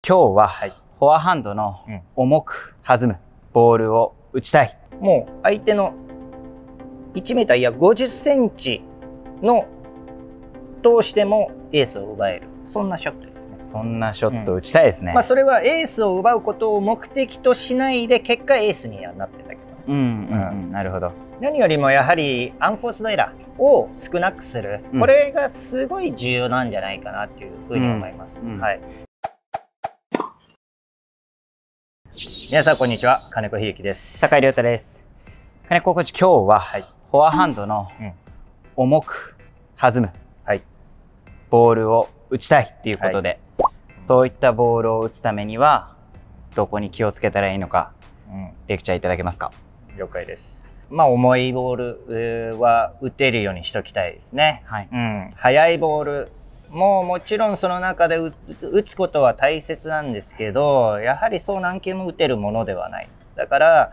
今日はフォアハンドの重く弾むボールを打ちたい。もう相手の1メーターいや50センチの通してもエースを奪える、そんなショットですね。そんなショット打ちたいですね。それはエースを奪うことを目的としないで結果エースにはなってたけど、なるほど。何よりもやはりアンフォースドエラーを少なくする、これがすごい重要なんじゃないかなっていうふうに思います。はい。皆さんこんにちは、金子秀樹です。酒井亮太です。金子コーチ、今日はフォアハンドの重く弾むボールを打ちたいっていうことで、そういったボールを打つためにはどこに気をつけたらいいのか、レクチャーいただけますか？了解です。重いボールは打てるようにしておきたいですね。速いボールももちろんその中で打つことは大切なんですけど、やはりそう何球も打てるものではない。だから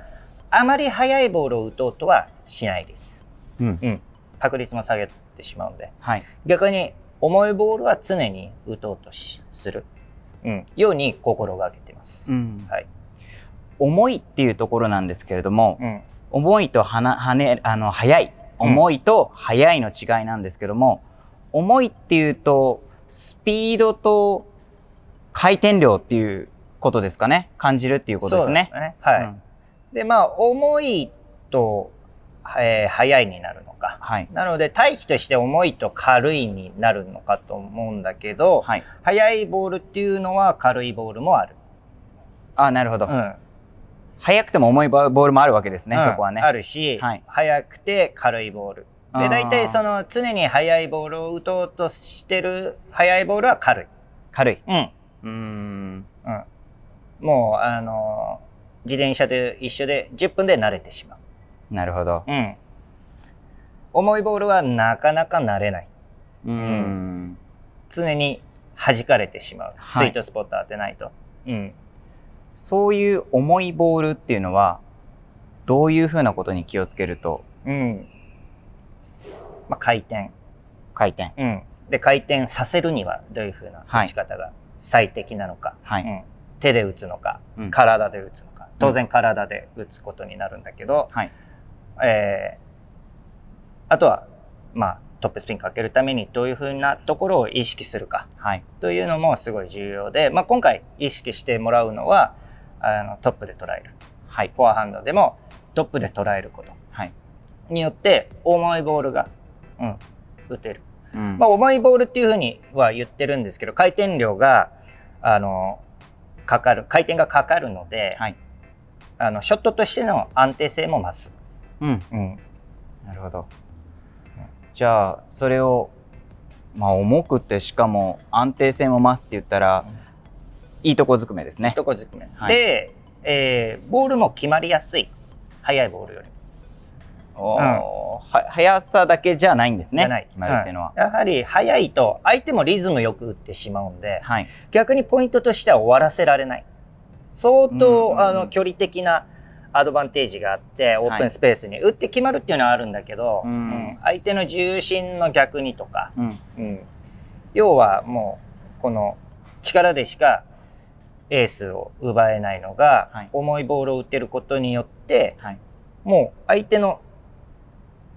あまり速いボールを打とうとはしないです。確率も下げてしまうんで、逆に重いボールは常に打とうとする、ように心がけてます。重いっていうところなんですけれども、重いと速い、重いと速いの違いなんですけども、重いっていうとスピードと回転量っていうことですかね。感じるっていうことですね。で重いと、速いになるのか、なので対比として重いと軽いになるのかと思うんだけど、速いボールっていうのは軽いボールもある。なるほど。速くても重いボールもあるわけですね、そこはね。あるし、速くて軽いボールで、大体その常に速いボールを打とうとしてる速いボールは軽い。もう自転車で一緒で10分で慣れてしまう。なるほど。重いボールはなかなか慣れない。常に弾かれてしまう。スイートスポット当てないと。そういう重いボールっていうのはどういうふうなことに気をつけると？回転。で回転させるにはどういうふうな打ち方が最適なのか。手で打つのか、体で打つのか。当然体で打つことになるんだけど、あとはトップスピンかけるためにどういうふうなところを意識するかというのもすごい重要で、今回意識してもらうのはトップで捉える、フォアハンドでもトップで捉えることによって重いボールが、打てる。重いボールっていうふうには言ってるんですけど、回転量が回転がかかるので、ショットとしての安定性も増す。なるほど。じゃあそれを重くてしかも安定性も増すって言ったら、いいとこずくめですね。いいとこずくめで、ボールも決まりやすい。速いボールよりも。速さだけじゃないんですね。決まるっていうのは。やはり速いと相手もリズムよく打ってしまうんで、逆にポイントとしては終わらせられない。相当距離的なアドバンテージがあって、オープンスペースに打って決まるっていうのはあるんだけど、相手の重心の逆にとか、要はもうこの力でしかエースを奪えないのが、重いボールを打てることによって、もう相手の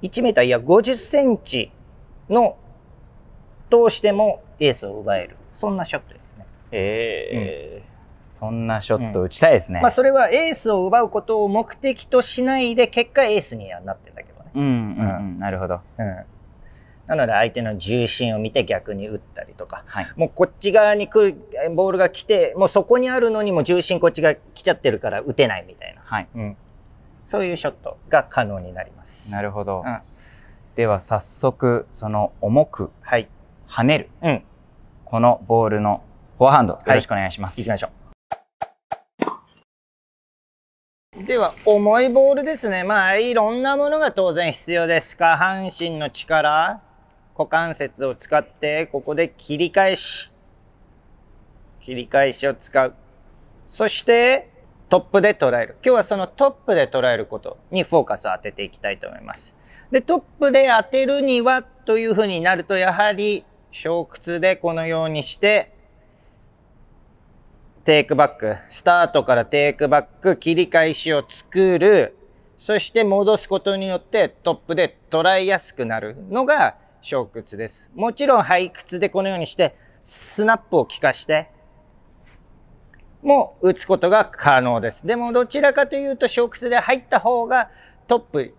1メーターいや50センチの通してもエースを奪える、そんなショットですね。そんなショット打ちたいですね。それはエースを奪うことを目的としないで結果エースにはなってんだけどね。なるほど。なので相手の重心を見て逆に打ったりとか、もうこっち側に来るボールが来て、もうそこにあるのにも重心こっちが来ちゃってるから打てないみたいな、そういうショットが可能になります。なるほど。では早速その重く跳ねる、このボールのフォアハンドよろしくお願いします。いきましょう。では重いボールですね。いろんなものが当然必要です。下半身の力、股関節を使ってここで切り返しを使う。そしてトップで捉える。今日はそのトップで捉えることにフォーカスを当てていきたいと思います。で、トップで当てるにはというふうになると、やはり小屈でこのようにしてテイクバック、スタートからテイクバック、切り返しを作る、そして戻すことによってトップで捉えやすくなるのが小屈です。もちろん背屈でこのようにしてスナップを効かしても打つことが可能です。でもどちらかというと小屈で入った方がトップ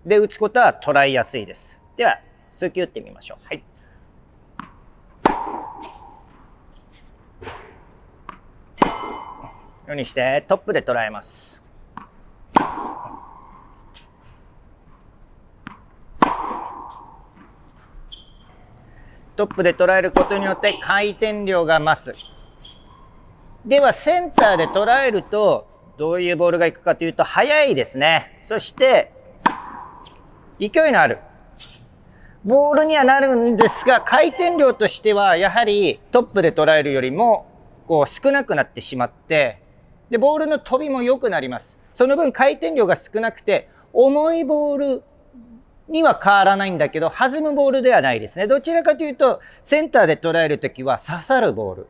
で打つことは捉えやすいです。では数球打ってみましょう。はい。ようにしてトップで捉えます。トップで捉えることによって回転量が増す。ではセンターで捉えるとどういうボールがいくかというと速いですね。そして勢いのあるボールにはなるんですが、回転量としてはやはりトップで捉えるよりも少なくなってしまって、でボールの飛びも良くなります。その分回転量が少なくて重いボールには変わらないんだけど、弾むボールではないですね。どちらかというとセンターで捉えるときは刺さるボール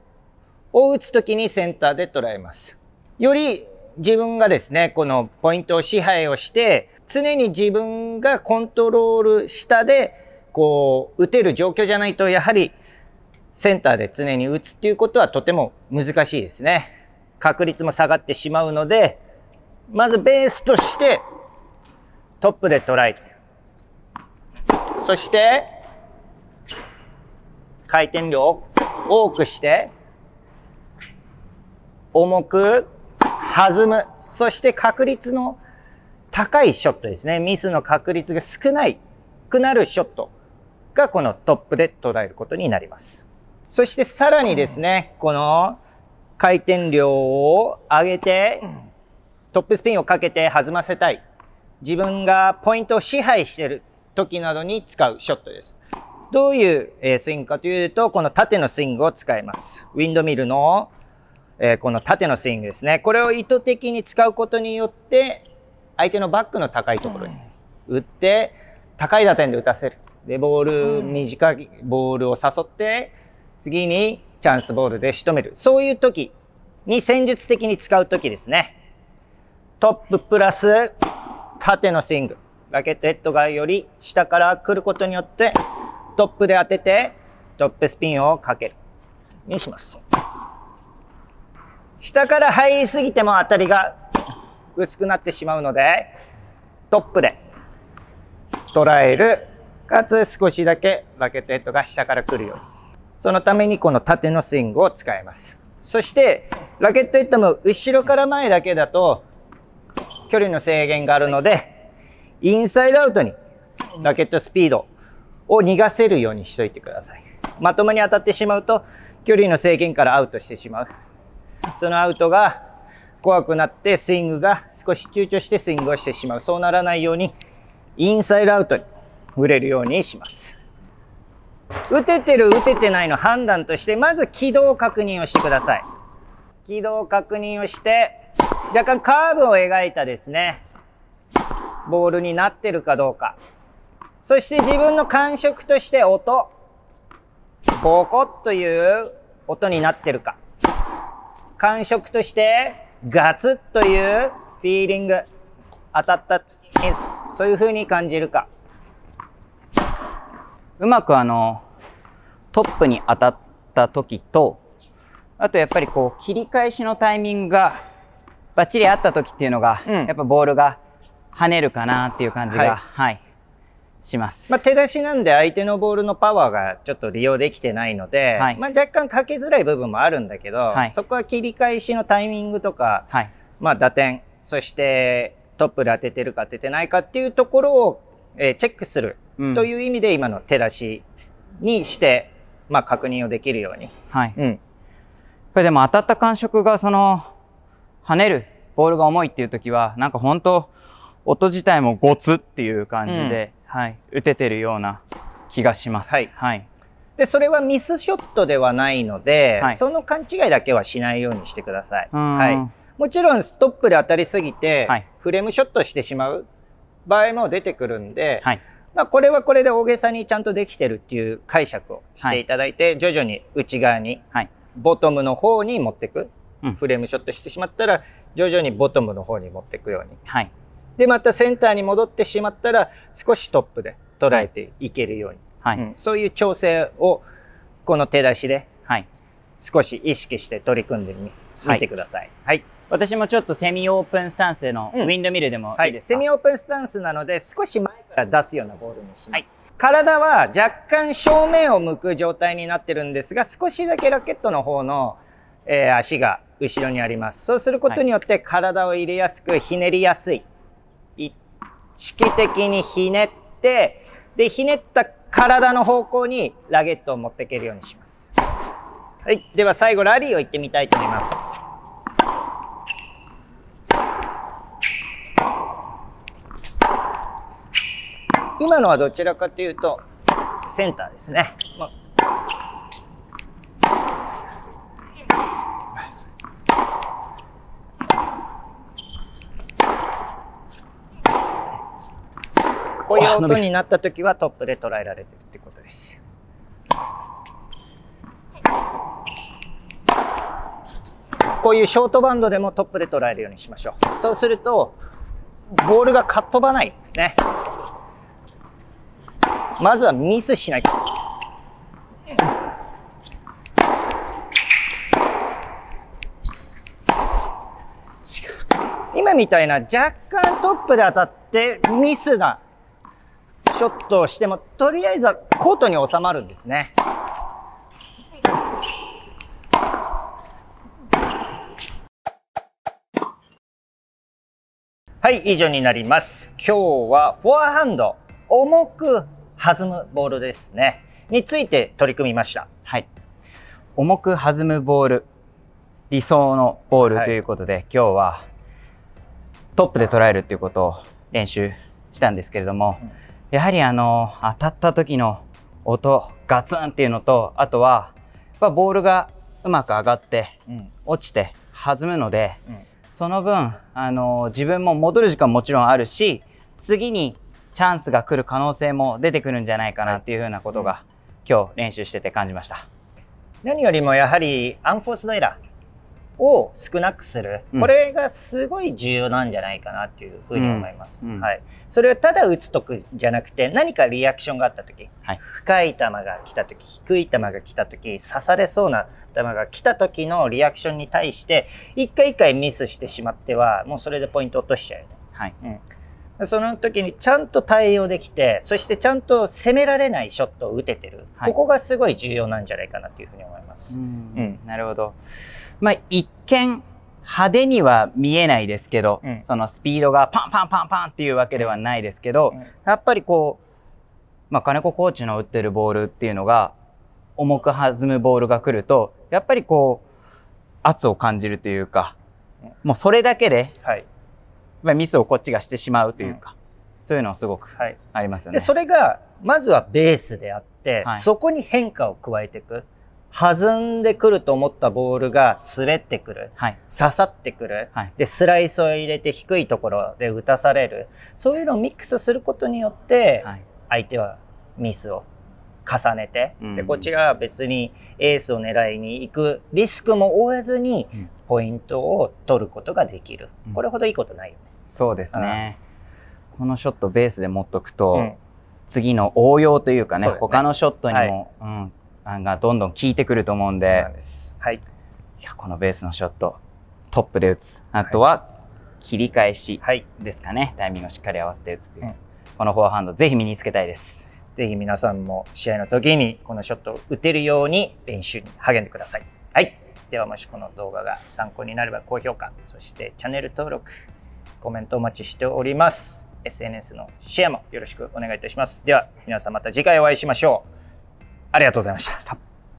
を打つときにセンターで捉えます。より自分がですね、このポイントを支配をして、常に自分がコントロール下で打てる状況じゃないと、やはりセンターで常に打つっていうことはとても難しいですね。確率も下がってしまうので、まずベースとしてトップで捉えて、そして回転量を多くして重く弾む、そして確率の高いショットですね。ミスの確率が少ないくなるショットがこのトップで捉えることになります。そしてさらにですね、この回転量を上げてトップスピンをかけて弾ませたい、自分がポイントを支配している時などに使うショットです。どういうスイングかというと、この縦のスイングを使います。ウィンドミルのこの縦のスイングですね。これを意図的に使うことによって相手のバックの高いところに打って高い打点で打たせる。で短いボールを誘って次にチャンスボールで仕留める。そういう時に戦術的に使う時ですね。トッププラス縦のスイング、ラケットヘッドがより下から来ることによってトップで当ててトップスピンをかけるにします。下から入りすぎても当たりが薄くなってしまうので、トップで捉える、かつ少しだけラケットヘッドが下から来るように。そのためにこの縦のスイングを使います。そしてラケットヘッドも後ろから前だけだと距離の制限があるので、インサイドアウトにラケットスピードを逃がせるようにしといてください。まともに当たってしまうと距離の制限からアウトしてしまう。そのアウトが怖くなってスイングが少し躊躇してスイングをしてしまう。そうならないようにインサイドアウトに振れるようにします。打ててる打ててないの判断として、まず軌道確認をしてください。軌道確認をして若干カーブを描いたですねボールになってるかどうか。そして自分の感触として音、ボコッという音になってるか。感触としてガツッというフィーリング、当たったそういう風に感じるか。うまくトップに当たった時と、あとやっぱり切り返しのタイミングがバッチリ合った時っていうのが、やっぱボールが跳ねるかなっていう感じが、します。手出しなんで相手のボールのパワーがちょっと利用できてないので、若干かけづらい部分もあるんだけど、そこは切り返しのタイミングとか、打点、そしてトップで当ててるか当ててないかっていうところを、チェックするという意味で今の手出しにして、確認をできるように。これでも当たった感触が跳ねるボールが重いっていう時はなんか本当音自体もゴツっていう感じで、打ててるような気がします。でそれはミスショットではないので、その勘違いだけはしないようにしてください。もちろんストップで当たりすぎて、フレームショットしてしまう場合も出てくるんで、これはこれで大げさにちゃんとできてるっていう解釈をしていただいて、徐々に内側に、ボトムの方に持っていく。フレームショットしてしまったら徐々にボトムの方に持っていくように、はい、でまたセンターに戻ってしまったら少しトップで捉えていけるように、はいそういう調整をこの手出しで少し意識して取り組んでみてください。はい、私もちょっとセミオープンスタンスのウィンドミルでもいいですか？セミオープンスタンスなので少し前から出すようなボールにします。体は若干正面を向く状態になってるんですが、少しだけラケットの方の、足が後ろにあります。そうすることによって体を入れやすく、ひねりやすい。意識的にひねって、で、ひねった体の方向にラケットを持っていけるようにします。はい。では最後、ラリーを行ってみたいと思います。今のはどちらかというとセンターですね。こういう音になった時はトップで捉えられてるってことです。こういうショートバンドでもトップで捉えるようにしましょう。そうするとボールがかっ飛ばないんですね。まずはミスしない。今みたいな若干トップで当たってミスなショットをしてもとりあえずはコートに収まるんですね。はい、以上になります。今日はフォアハンド重く弾むボールですねについて取り組みました。はい、重く弾むボール、理想のボールということで、はい、今日はトップで捉えるっていうことを練習したんですけれども、やはり当たった時の音ガツンっていうのと、あとはやっぱボールがうまく上がって、落ちて弾むので、その分自分も戻る時間もちろんあるし、次にチャンスが来る可能性も出てくるんじゃないかなっていうふうなことが、今日練習してて感じました。何よりもやはりアンフォースドエラーを少なくする、これがすごい重要なんじゃないかなっていうふうに思います。はい、それはただ打つとくじゃなくて、何かリアクションがあった時、はい、深い球が来た時、低い球が来た時、刺されそうな球が来た時のリアクションに対して一回一回ミスしてしまってはもうそれでポイント落としちゃうよね。はい、その時にちゃんと対応できて、そしてちゃんと攻められないショットを打ててる、はい、ここがすごい重要なんじゃないかなというふうに思います。なるほど。まあ一見派手には見えないですけど、そのスピードがパンパンパンパンっていうわけではないですけど、やっぱりこう、金子コーチの打ってるボールっていうのが重く弾むボールが来ると、やっぱりこう圧を感じるというか、もうそれだけで、はい、ミスをこっちがしてしまうというか、そういうのはすごくありますよね。でそれがまずはベースであって、はい、そこに変化を加えていく。弾んでくると思ったボールが滑ってくる、はい、刺さってくる、はい、でスライスを入れて低いところで打たされる、そういうのをミックスすることによって、はい、相手はミスを重ねて、でこちらは別にエースを狙いに行くリスクも負わずにポイントを取ることができる、これほどいいことないよね。そうですね、このショットベースで持っとくと、次の応用というかね、他のショットにも、がどんどん効いてくると思うんで、はい、いやこのベースのショットトップで打つ、あとは切り返しですかね、タイミングをしっかり合わせて打つという、このフォアハンドぜひ身につけたいです。ぜひ皆さんも試合の時にこのショットを打てるように練習に励んでください。はい、ではもしこの動画が参考になれば高評価、そしてチャンネル登録、コメントお待ちしております。 SNS のシェアもよろしくお願いいたします。では皆さんまた次回お会いしましょう。ありがとうございました。